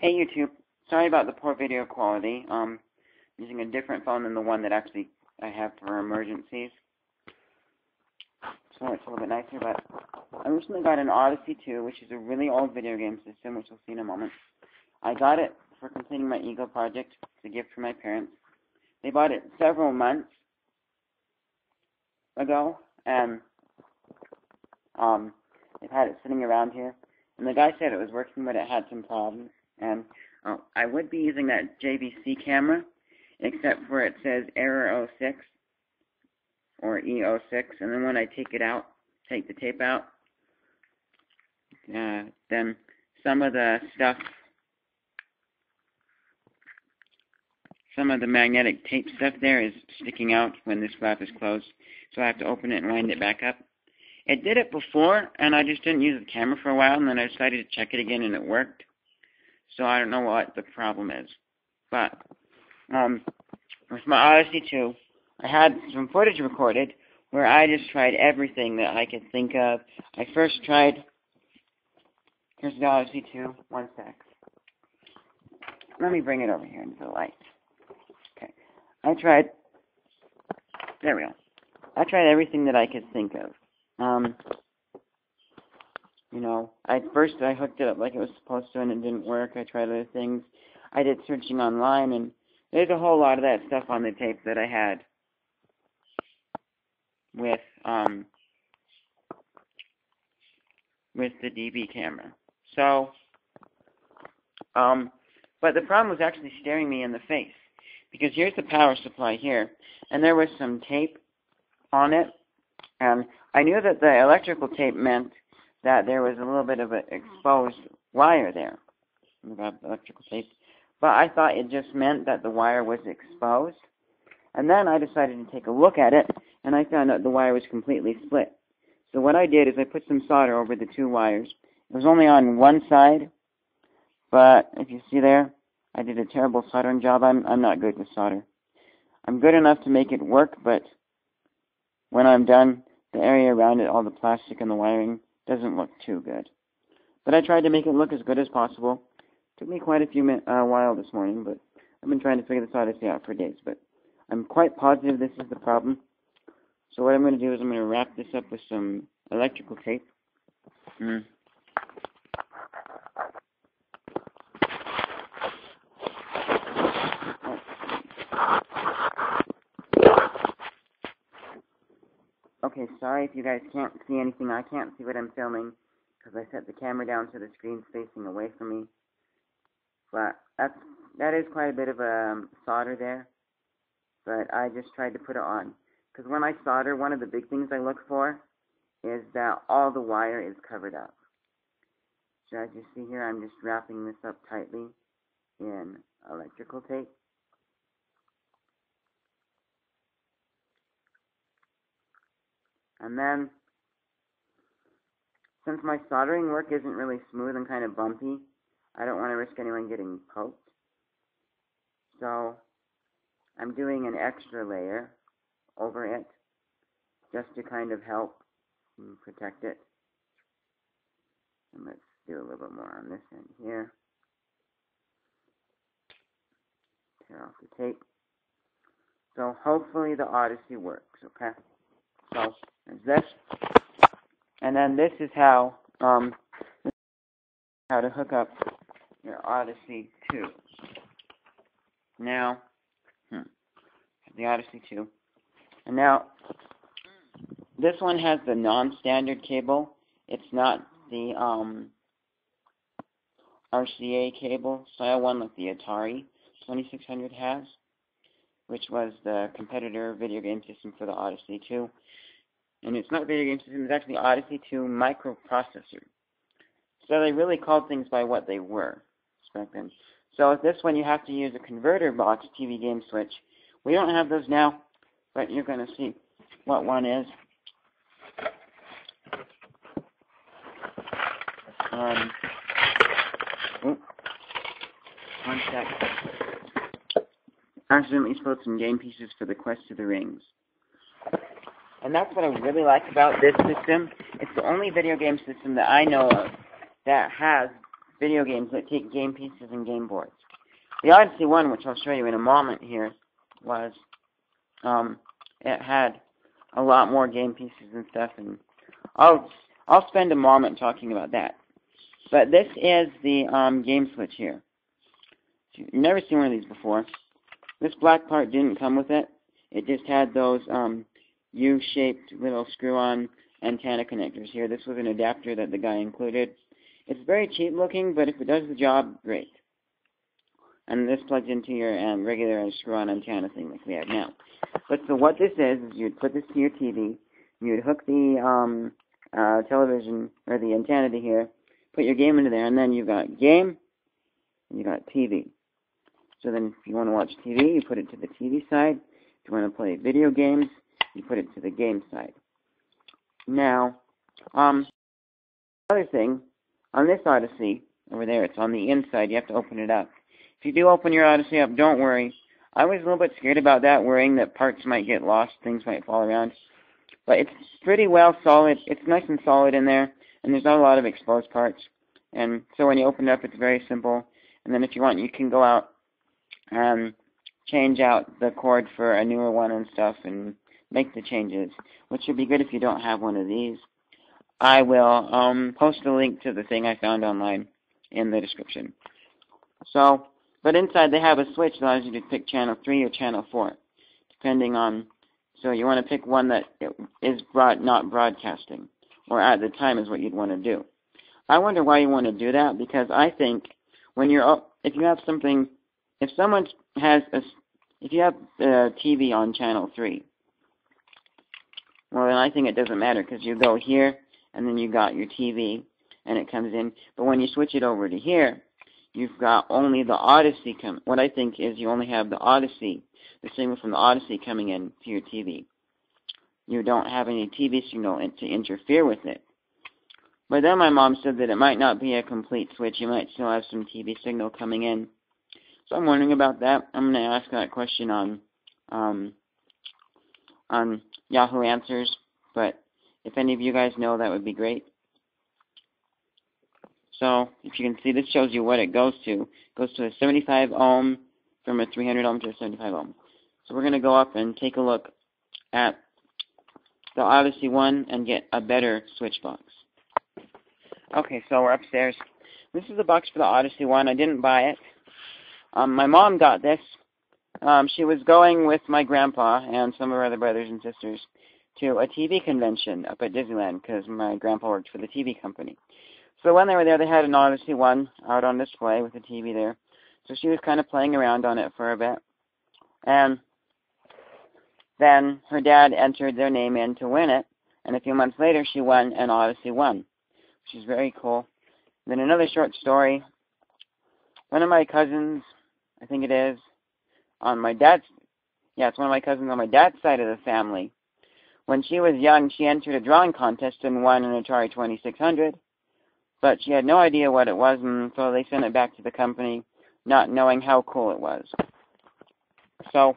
Hey YouTube, sorry about the poor video quality. Using a different phone than the one that actually I have for emergencies. So it's a little bit nicer, but I recently got an Odyssey2, which is a really old video game system, which we'll see in a moment. I got it for completing my Ego project. It's a gift from my parents. They bought it several months ago, and they've had it sitting around here. And the guy said it was working, but it had some problems. And I would be using that JVC camera, except for it says error 06 or E06. And then when I take it out, take the tape out, then some of the stuff, some of the magnetic tape stuff there is sticking out when this flap is closed. So I have to open it and wind it back up. It did it before, and I just didn't use the camera for a while, and then I decided to check it again, and it worked. So I don't know what the problem is. But with my Odyssey2, I had some footage recorded where I just tried everything that I could think of. I first tried, here's the Odyssey2, one sec. Let me bring it over here into the light. Okay. There we go. I tried everything that I could think of. First I hooked it up like it was supposed to and it didn't work. I tried other things. I did searching online, and there's a whole lot of that stuff on the tape that I had with the DB camera. So, but the problem was actually staring me in the face, because here's the power supply here, and there was some tape on it, and I knew that the electrical tape meant that there was a little bit of an exposed wire there. Electrical tape. But I thought it just meant that the wire was exposed. And then I decided to take a look at it, and I found out the wire was completely split. So what I did is I put some solder over the two wires. It was only on one side, but if you see there, I did a terrible soldering job. I'm not good with solder. I'm good enough to make it work, but when I'm done, the area around it, all the plastic and the wiring, doesn't look too good. But I tried to make it look as good as possible. Took me quite a while this morning, but I've been trying to figure this Odyssey out for days. But I'm quite positive this is the problem. So what I'm going to do is I'm going to wrap this up with some electrical tape. Okay, sorry if you guys can't see anything. I can't see what I'm filming because I set the camera down so the screen's facing away from me. But that is quite a bit of a solder there. But I just tried to put it on. Because when I solder, one of the big things I look for is that all the wire is covered up. So as you see here, I'm just wrapping this up tightly in electrical tape. And then, since my soldering work isn't really smooth and kind of bumpy, I don't want to risk anyone getting poked. So, I'm doing an extra layer over it, just to kind of help protect it. And let's do a little bit more on this end here. Tear off the tape. So, hopefully the Odyssey works, okay? So, there's this, and then this is how to hook up your Odyssey2. Now, the Odyssey2, and now this one has the non-standard cable. It's not the RCA cable, style one like the Atari 2600 has, which was the competitor video game system for the Odyssey2. And it's not a video game system, it's actually Odyssey2 microprocessor. So they really called things by what they were back then. So with this one, you have to use a converter box TV game switch. We don't have those now, but you're going to see what one is. One sec. I accidentally spilled some game pieces for the Quest of the Rings. And that's what I really like about this system. It's the only video game system that I know of that has video games that take game pieces and game boards. The Odyssey1, which I'll show you in a moment here, was, it had a lot more game pieces and stuff, and I'll spend a moment talking about that. But this is the game switch here. You've never seen one of these before. This black part didn't come with it. It just had those U-shaped little screw-on antenna connectors here. This was an adapter that the guy included. It's very cheap looking, but if it does the job, great. And this plugs into your regular screw-on antenna thing like we have now. But so what this is you'd put this to your TV, you'd hook the television, or the antenna to here, put your game into there, and then you've got game, and you've got TV. So then if you want to watch TV, you put it to the TV side. If you want to play video games, you put it to the game side. Now, another thing, on this Odyssey, over there, it's on the inside, you have to open it up. If you do open your Odyssey up, don't worry. I was a little bit scared about that, worrying that parts might get lost, things might fall around. But it's pretty well solid. It's nice and solid in there, and there's not a lot of exposed parts. And so when you open it up, it's very simple. And then if you want, you can go out and change out the cord for a newer one and stuff and make the changes, which would be good if you don't have one of these. I will post a link to the thing I found online in the description. So, but inside they have a switch that allows you to pick channel 3 or channel 4, depending on, so you want to pick one that is not broadcasting, or at the time is what you'd want to do. I wonder why you want to do that, because I think when you're, if you have something, if someone has if you have the TV on channel 3, well then I think it doesn't matter, because you go here, and then you got your TV, and it comes in, but when you switch it over to here, you've got only the Odyssey what I think is you only have the Odyssey, the signal from the Odyssey coming in to your TV. You don't have any TV signal to interfere with it. But then my mom said that it might not be a complete switch. You might still have some TV signal coming in. So I'm wondering about that. I'm going to ask that question on Yahoo Answers. But if any of you guys know, that would be great. So, if you can see, this shows you what it goes to. It goes to a 75 ohm from a 300 ohm to a 75 ohm. So we're going to go up and take a look at the Odyssey1 and get a better switch box. Okay, so we're upstairs. This is the box for the Odyssey1. I didn't buy it. My mom got this. She was going with my grandpa and some of her other brothers and sisters to a TV convention up at Disneyland because my grandpa worked for the TV company. So when they were there, they had an Odyssey1 out on display with the TV there. So she was kind of playing around on it for a bit. And then her dad entered their name in to win it. And a few months later, she won an Odyssey1, which is very cool. Then another short story. One of my cousins, I think it is, on my dad's, it's one of my cousins on my dad's side of the family. When she was young, she entered a drawing contest and won an Atari 2600. But she had no idea what it was, and so they sent it back to the company, not knowing how cool it was. So,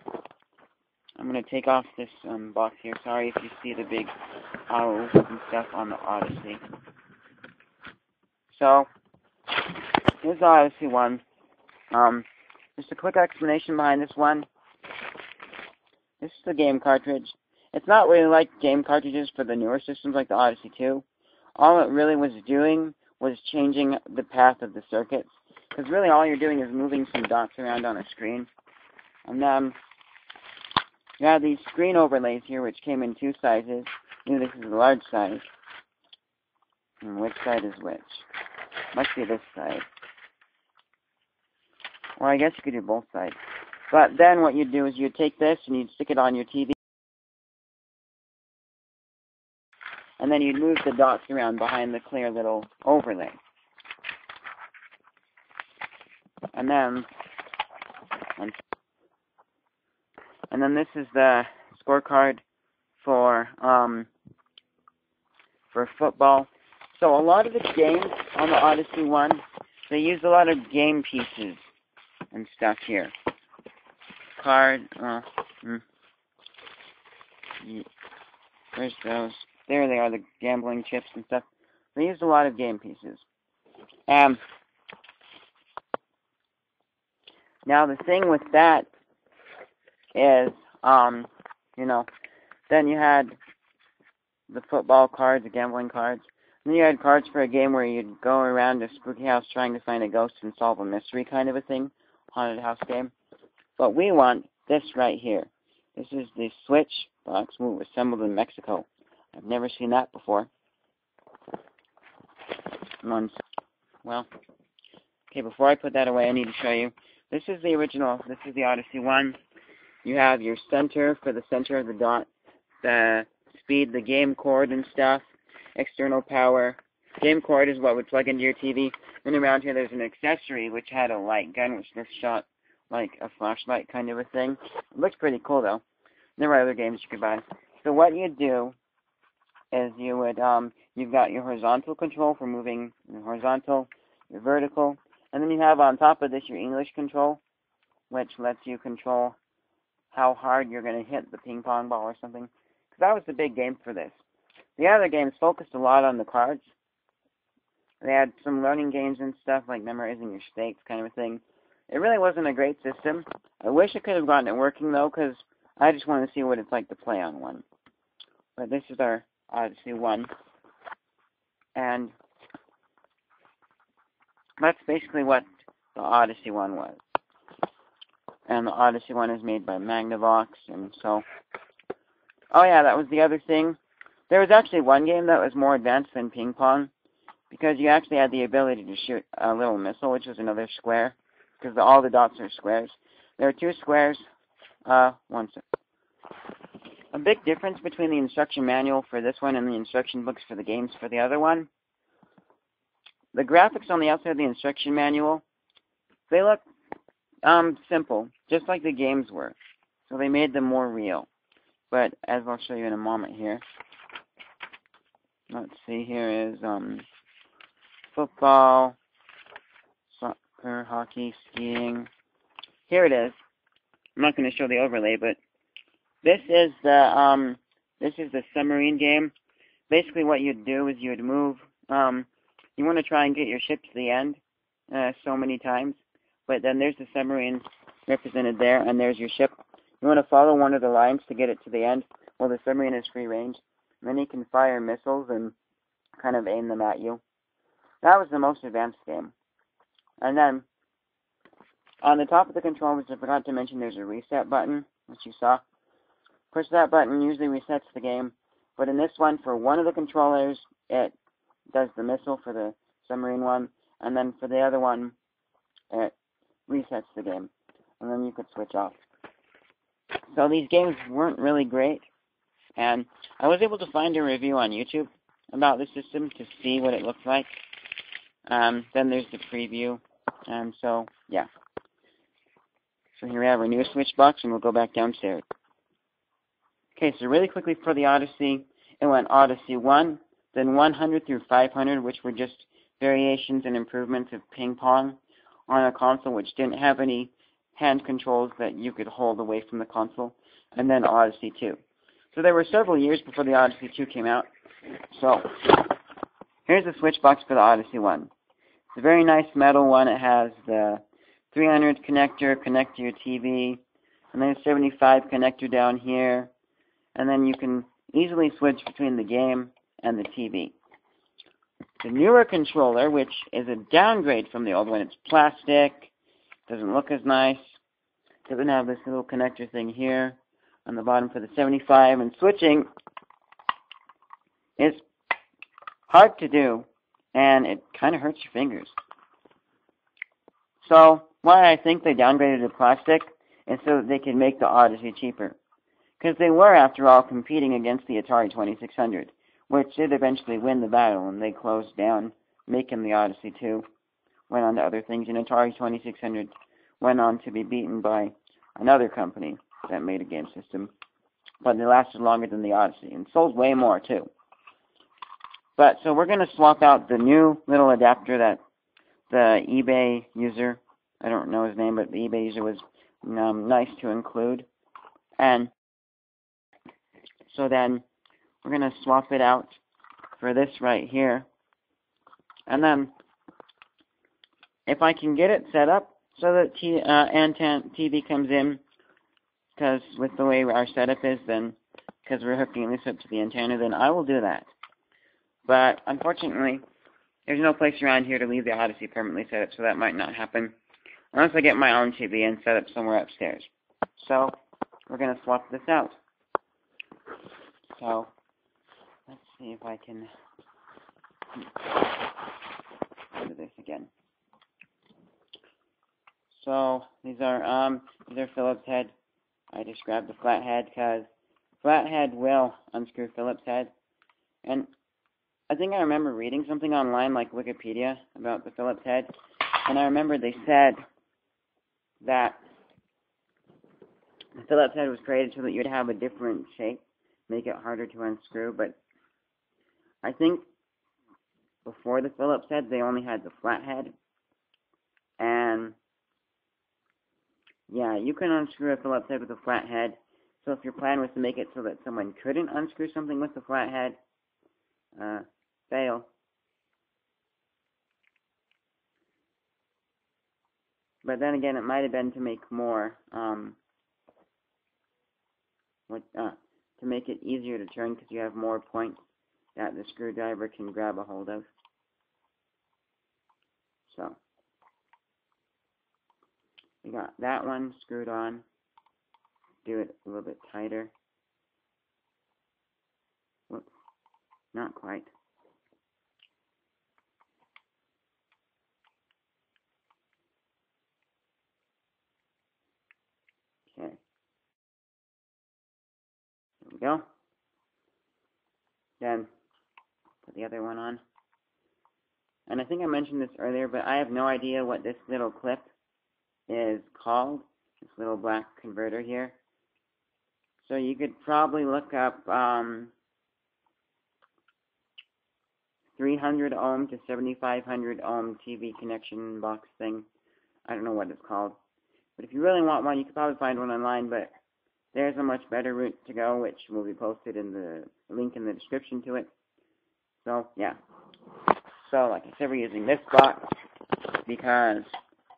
I'm going to take off this box here. Sorry if you see the big owls and stuff on the Odyssey. So, here's the Odyssey1. Just a quick explanation behind this one. This is the game cartridge. It's not really like game cartridges for the newer systems like the Odyssey2. All it really was doing was changing the path of the circuits. Because really all you're doing is moving some dots around on a screen. And then you have these screen overlays here which came in 2 sizes. This is the large size. And which side is which? Must be this side. Or I guess you could do both sides. But then what you'd do is you'd take this and you'd stick it on your TV. And then you'd move the dots around behind the clear little overlay. And then this is the scorecard for football. So a lot of the games on the Odyssey1, they use a lot of game pieces and stuff here. Where's those? There they are, the gambling chips and stuff. They used a lot of game pieces. Now the thing with that is, then you had the football cards, the gambling cards. And then you had cards for a game where you'd go around a spooky house trying to find a ghost and solve a mystery kind of a thing, haunted house game. But we want this right here. This is the Switch box assembled in Mexico. I've never seen that before. Well, okay, before I put that away, I need to show you. This is the original. This is the Odyssey 1. You have your center for the center of the dot, the speed, the game cord and stuff, external power. Game cord is what would plug into your TV. And around here there's an accessory which had a light gun, which just shot like a flashlight kind of a thing. It looks pretty cool though. There were other games you could buy. So what you do is you would, you've got your horizontal control for moving your horizontal, your vertical, and then you have on top of this your English control, which lets you control how hard you're going to hit the ping pong ball or something. Because that was the big game for this. The other games focused a lot on the cards. They had some learning games and stuff, like memorizing your states kind of a thing. It really wasn't a great system. I wish I could have gotten it working, though, because I just want to see what it's like to play on one. But this is our Odyssey 1. And that's basically what the Odyssey 1 was. And the Odyssey 1 is made by Magnavox, and so... Oh yeah, that was the other thing. There was actually one game that was more advanced than ping pong, because you actually had the ability to shoot a little missile, which was another square, because all the dots are squares. There are two squares. One second. A big difference between the instruction manual for this one and the instruction books for the games for the other one. The graphics on the outside of the instruction manual, they look simple, just like the games were. So they made them more real. But as I'll show you in a moment here. Let's see, here is football, soccer, hockey, skiing. Here it is. I'm not going to show the overlay, but this is the submarine game. Basically, what you'd do is you'd move. You want to try and get your ship to the end so many times, but then there's the submarine represented there, and there's your ship. You want to follow one of the lines to get it to the end. Well, the submarine is free range. And then you can fire missiles and kind of aim them at you. That was the most advanced game. And then, on the top of the controllers, I forgot to mention there's a reset button, which you saw. Push that button, usually resets the game. But in this one, for one of the controllers, it does the missile for the submarine one. And then for the other one, it resets the game. And then you could switch off. So these games weren't really great. And I was able to find a review on YouTube about the system to see what it looks like. Then there's the preview. And so, yeah. So here we have our new Switch box, and we'll go back downstairs. Okay, so really quickly for the Odyssey, it went Odyssey 1, then 100 through 500, which were just variations and improvements of ping pong on a console which didn't have any hand controls that you could hold away from the console, and then Odyssey 2. So there were several years before the Odyssey 2 came out. So here's the Switch box for the Odyssey 1. It's a very nice metal one. It has the 300 connector, connect to your TV, and then a 75 connector down here, and then you can easily switch between the game and the TV. The newer controller, which is a downgrade from the old one, it's plastic, doesn't look as nice, doesn't have this little connector thing here on the bottom for the 75, and switching is hard to do, and it kind of hurts your fingers. So why I think they downgraded to plastic is so that they could make the Odyssey cheaper. Because they were, after all, competing against the Atari 2600, which did eventually win the battle, and they closed down making the Odyssey 2, went on to other things, and Atari 2600 went on to be beaten by another company that made a game system. But they lasted longer than the Odyssey, and sold way more, too. But, so we're going to swap out the new little adapter that the eBay user, I don't know his name, but the eBay user was nice to include. And so then we're going to swap it out for this right here. And then if I can get it set up, so that TV comes in, because with the way our setup is, then, because we're hooking this up to the antenna, then I will do that. But, unfortunately, there's no place around here to leave the Odyssey permanently set up, so that might not happen. Unless I get my own TV and set up somewhere upstairs. So, we're going to swap this out. So, let's see if I can do this again. So, these are Phillips head. I just grabbed the flathead because flathead will unscrew Phillips head. And I think I remember reading something online, like Wikipedia, about the Phillips head. And I remember they said that the Phillips head was created so that you'd have a different shape, make it harder to unscrew. But I think before the Phillips head, they only had the flathead. And yeah, you can unscrew a Phillips head with a flathead. So if your plan was to make it so that someone couldn't unscrew something with the flathead, fail. But then again, it might have been to make more, to make it easier to turn because you have more points that the screwdriver can grab a hold of. So, we got that one screwed on. Do it a little bit tighter. Whoops, not quite. Okay. There we go. Then, put the other one on. And I think I mentioned this earlier, but I have no idea what this little clip is called. This little black converter here. So you could probably look up 300 ohm to 7500 ohm TV connection box thing. I don't know what it's called. But if you really want one, you could probably find one online, but there's a much better route to go, which will be posted in the link in the description to it. So, yeah. So, like I said, we're using this box because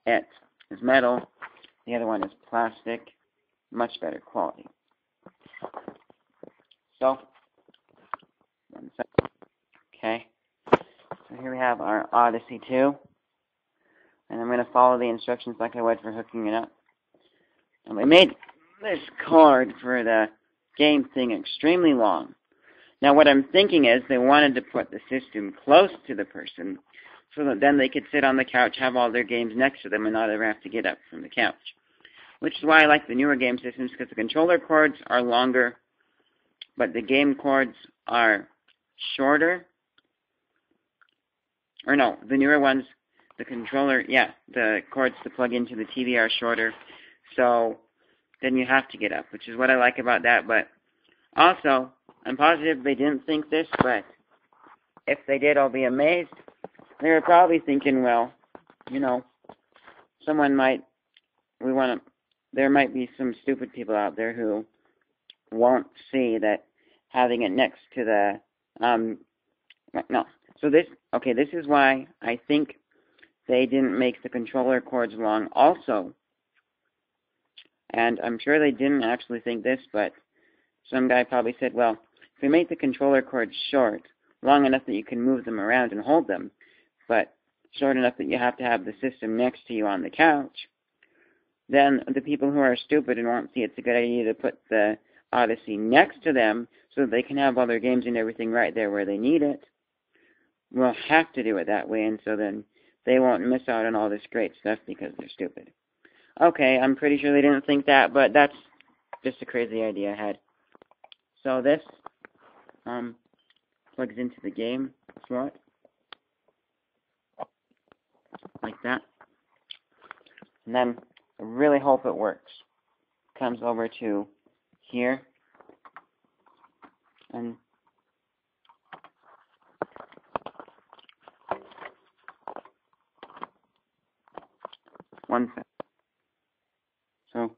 it is metal. The other one is plastic. Much better quality. So, one second. Okay. So here we have our Odyssey2. And I'm going to follow the instructions like I would for hooking it up. And we made this cord for the game thing extremely long. Now what I'm thinking is they wanted to put the system close to the person so that then they could sit on the couch, have all their games next to them, and not ever have to get up from the couch. Which is why I like the newer game systems, because the controller cords are longer, but the game cords are shorter. Or no, the newer ones, the controller, yeah, the cords to plug into the TV are shorter, so then you have to get up, which is what I like about that. But also, I'm positive they didn't think this, but if they did, I'll be amazed. They were probably thinking, well, you know, there might be some stupid people out there who won't see that having it next to the, no. So this is why I think they didn't make the controller cords long also. And I'm sure they didn't actually think this, but some guy probably said, well, if we make the controller cords short, long enough that you can move them around and hold them, but short enough that you have to have the system next to you on the couch, then the people who are stupid and won't see it's a good idea to put the Odyssey next to them so that they can have all their games and everything right there where they need it, will have to do it that way, and so then they won't miss out on all this great stuff because they're stupid. Okay, I'm pretty sure they didn't think that, but that's just a crazy idea I had. So this plugs into the game slot, like that. And then I really hope it works. Comes over to here, and one second. So,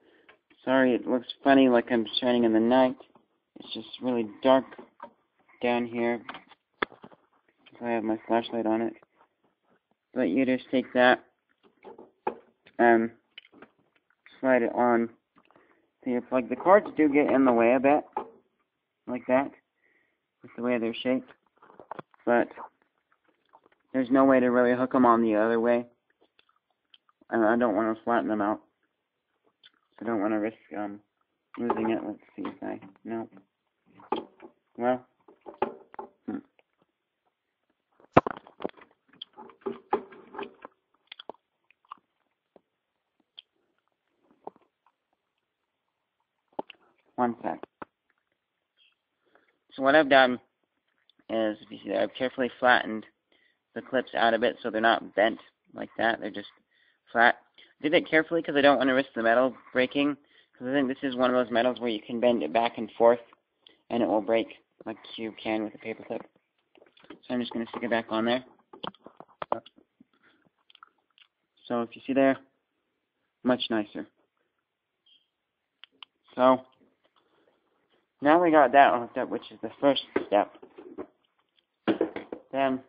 sorry, it looks funny like I'm shining in the night. It's just really dark down here. I have my flashlight on it. But you just take that and slide it on to your plug. The cords do get in the way a bit, like that, with the way they're shaped, but there's no way to really hook them on the other way, and I don't want to flatten them out, so I don't want to risk losing it. Let's see if I, no, well, one sec. So what I've done is, if you see there, I've carefully flattened the clips out a bit so they're not bent like that. They're just flat. I did it carefully because I don't want to risk the metal breaking, because I think this is one of those metals where you can bend it back and forth and it will break like you can with a paper clip. So I'm just going to stick it back on there. So if you see there, much nicer. So now we got that hooked up, which is the first step. Then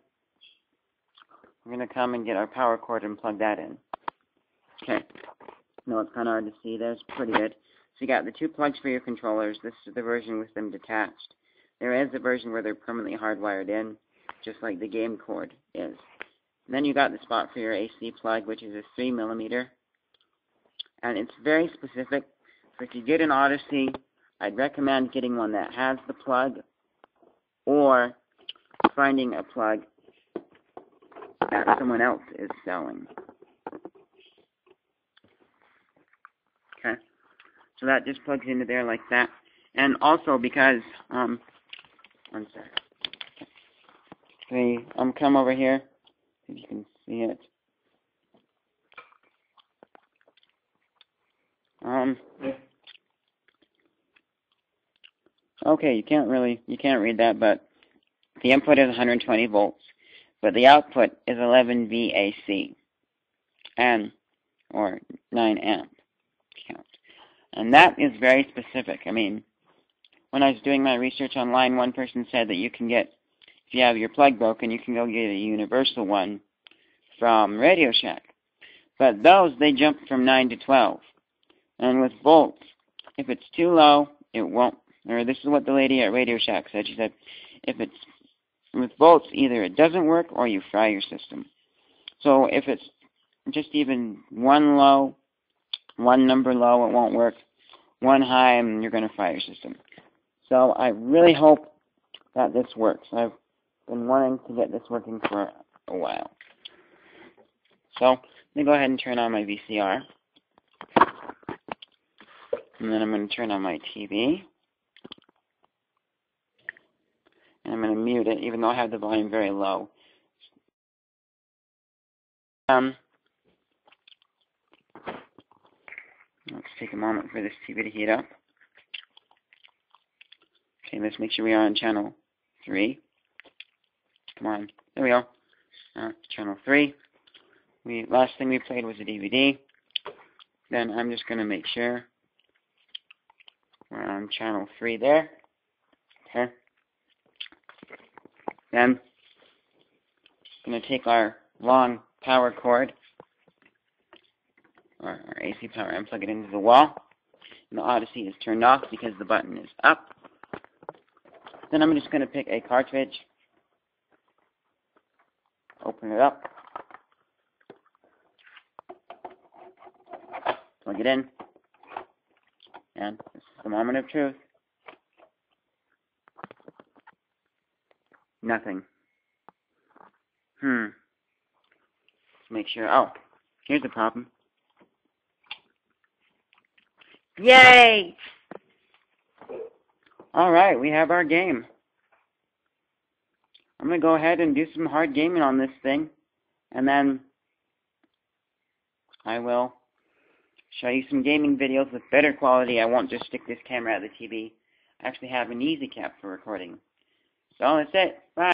we're going to come and get our power cord and plug that in. Okay. No, it's kind of hard to see there. It's pretty good. So you got the two plugs for your controllers. This is the version with them detached. There is a version where they're permanently hardwired in, just like the game cord is. And then you got the spot for your AC plug, which is a 3mm. And it's very specific. So if you get an Odyssey, I'd recommend getting one that has the plug, or finding a plug that someone else is selling. Okay, so that just plugs into there like that. And also because, one sec. See, come over here, if you can see it. Okay, you can't read that, but the input is 120 volts, but the output is 11 VAC, or 9 amp count. And that is very specific. I mean, when I was doing my research online, one person said that you can get, if you have your plug broken, you can go get a universal one from Radio Shack. But those, they jump from 9 to 12. And with volts, if it's too low, it won't. Or this is what the lady at Radio Shack said. She said, if it's with volts, either it doesn't work or you fry your system. So if it's just even one number low, it won't work. One high, and you're going to fry your system. So I really hope that this works. I've been wanting to get this working for a while. So let me go ahead and turn on my VCR. And then I'm going to turn on my TV. And I'm going to mute it, even though I have the volume very low. Let's take a moment for this TV to heat up. Okay, let's make sure we are on channel 3. Come on, there we go. Channel 3. Last thing we played was a DVD. Then I'm just going to make sure we're on channel 3 there. Okay. Then I'm going to take our long power cord, or our AC power, and plug it into the wall. And the Odyssey is turned off because the button is up. Then I'm just going to pick a cartridge, open it up, plug it in, and this is the moment of truth. Nothing. Let's make sure. Oh, here's the problem. Yay! Alright, we have our game. I'm going to go ahead and do some hard gaming on this thing, and then I will show you some gaming videos with better quality. I won't just stick this camera at the TV. I actually have an easy cap for recording. So that's it. Bye.